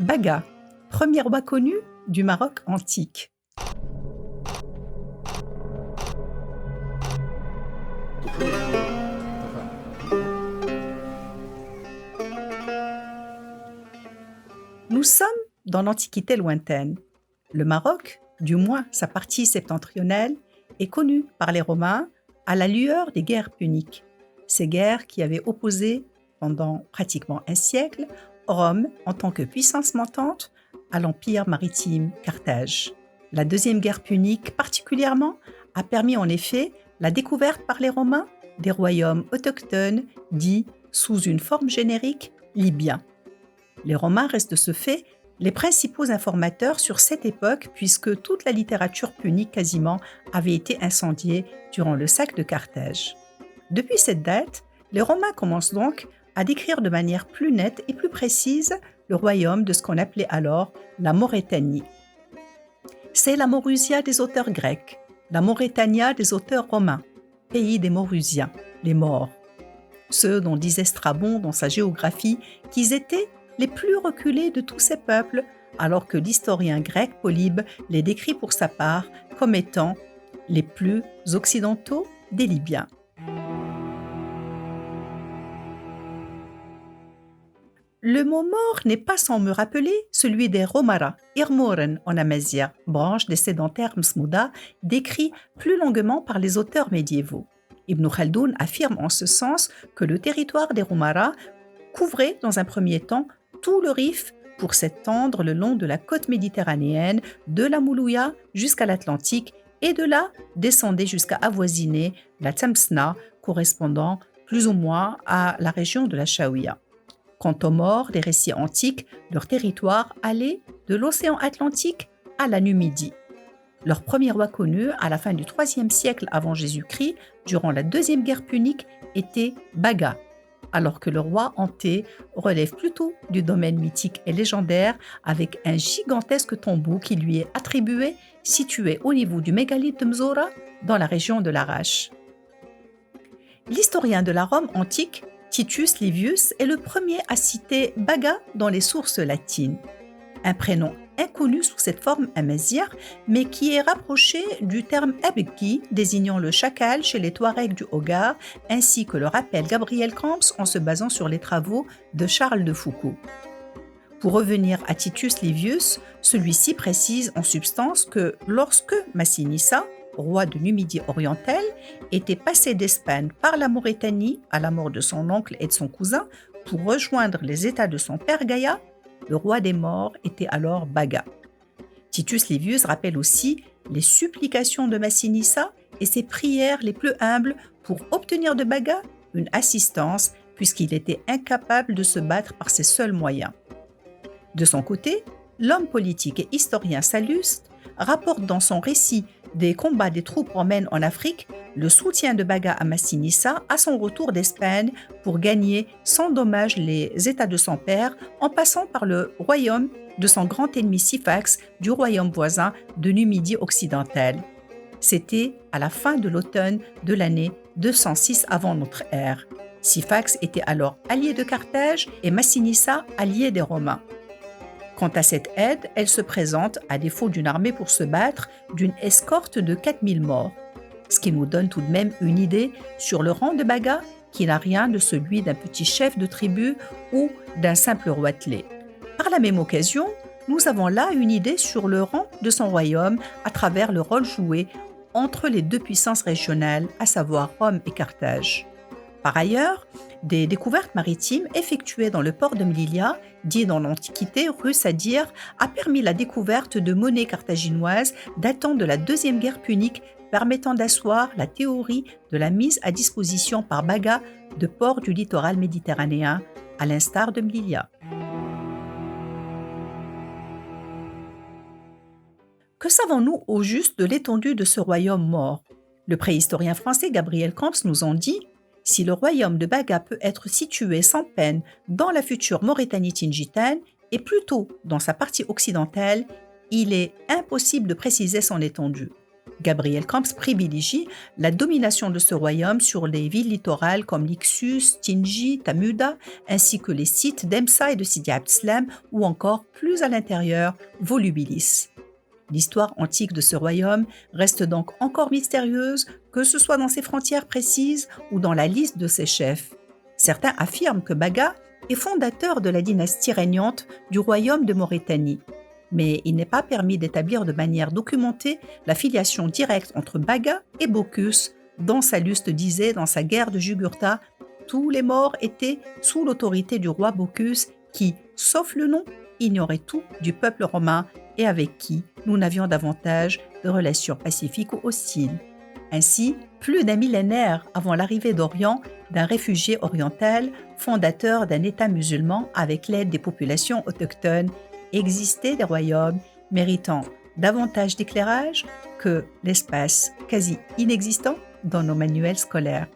Baga, premier roi connu du Maroc antique. Nous sommes dans l'Antiquité lointaine. Le Maroc, du moins sa partie septentrionale, est connu par les Romains à la lueur des guerres puniques. Ces guerres qui avaient opposé pendant pratiquement un siècle Rome en tant que puissance montante à l'empire maritime Carthage. La deuxième guerre punique particulièrement a permis en effet la découverte par les Romains des royaumes autochtones dits sous une forme générique libyens. Les Romains restent de ce fait les principaux informateurs sur cette époque puisque toute la littérature punique quasiment avait été incendiée durant le sac de Carthage. Depuis cette date, les Romains commencent donc à décrire de manière plus nette et plus précise le royaume de ce qu'on appelait alors la Maurétanie. C'est la Morusia des auteurs grecs, la Maurétania des auteurs romains, pays des Maurusiens, les Maures. Ceux dont disait Strabon dans sa géographie qu'ils étaient les plus reculés de tous ces peuples, alors que l'historien grec Polybe les décrit pour sa part comme étant les plus occidentaux des Libyens. Le mot mort n'est pas sans me rappeler celui des Romara, Irmoren en Amazia, branche des sédentaires Msmouda, décrit plus longuement par les auteurs médiévaux. Ibn Khaldoun affirme en ce sens que le territoire des Romara couvrait dans un premier temps tout le Rif pour s'étendre le long de la côte méditerranéenne, de la Moulouya jusqu'à l'Atlantique et de là descendait jusqu'à avoisiner la Tsamsna, correspondant plus ou moins à la région de la Chaouia. Quant aux morts des récits antiques, leur territoire allait de l'océan Atlantique à la Numidie. Leur premier roi connu, à la fin du IIIe siècle avant Jésus-Christ, durant la deuxième guerre punique, était Baga, alors que le roi Anté relève plutôt du domaine mythique et légendaire avec un gigantesque tombeau qui lui est attribué, situé au niveau du mégalithe de Mzora, dans la région de Larache. L'historien de la Rome antique, Titus Livius, est le premier à citer Baga dans les sources latines. Un prénom inconnu sous cette forme amazigh, mais qui est rapproché du terme Abki, désignant le chacal chez les Touaregs du Hogar, ainsi que le rappelle Gabriel Camps en se basant sur les travaux de Charles de Foucault. Pour revenir à Titus Livius, celui-ci précise en substance que lorsque Massinissa, roi de Numidie orientale, était passé d'Espagne par la Maurétanie à la mort de son oncle et de son cousin pour rejoindre les États de son père Gaïa, le roi des morts était alors Baga. Titus Livius rappelle aussi les supplications de Massinissa et ses prières les plus humbles pour obtenir de Baga une assistance puisqu'il était incapable de se battre par ses seuls moyens. De son côté, l'homme politique et historien Salluste rapporte dans son récit des combats des troupes romaines en Afrique le soutien de Baga à Massinissa à son retour d'Espagne pour gagner sans dommage les États de son père en passant par le royaume de son grand ennemi Syphax du royaume voisin de Numidie occidentale. C'était à la fin de l'automne de l'année 206 avant notre ère. Syphax était alors allié de Carthage et Massinissa allié des Romains. Quant à cette aide, elle se présente, à défaut d'une armée pour se battre, d'une escorte de 4000 morts. Ce qui nous donne tout de même une idée sur le rang de Baga, qui n'a rien de celui d'un petit chef de tribu ou d'un simple roitelet. Par la même occasion, nous avons là une idée sur le rang de son royaume à travers le rôle joué entre les deux puissances régionales, à savoir Rome et Carthage. Par ailleurs, des découvertes maritimes effectuées dans le port de Mlilia, dit dans l'Antiquité russe à dire, a permis la découverte de monnaies carthaginoises datant de la deuxième guerre punique, permettant d'asseoir la théorie de la mise à disposition par Baga de ports du littoral méditerranéen, à l'instar de Mlilia. Que savons-nous au juste de l'étendue de ce royaume mort ? Le préhistorien français Gabriel Camps nous en dit: si le royaume de Baga peut être situé sans peine dans la future Maurétanie tingitane et plutôt dans sa partie occidentale, il est impossible de préciser son étendue. Gabriel Camps privilégie la domination de ce royaume sur les villes littorales comme Lixus, Tingi, Tamuda, ainsi que les sites d'Emsa et de Sidi Abd Salam, ou encore plus à l'intérieur, Volubilis. L'histoire antique de ce royaume reste donc encore mystérieuse, que ce soit dans ses frontières précises ou dans la liste de ses chefs. Certains affirment que Baga est fondateur de la dynastie régnante du royaume de Mauritanie. Mais il n'est pas permis d'établir de manière documentée la filiation directe entre Baga et Bocchus, dont Sallust disait dans sa guerre de Jugurtha « Tous les morts étaient sous l'autorité du roi Bocchus qui, sauf le nom, ignorait tout du peuple romain et avec qui nous n'avions davantage de relations pacifiques ou hostiles. » Ainsi, plus d'un millénaire avant l'arrivée d'Orient, d'un réfugié oriental, fondateur d'un État musulman avec l'aide des populations autochtones, existaient des royaumes méritant davantage d'éclairage que l'espace quasi inexistant dans nos manuels scolaires.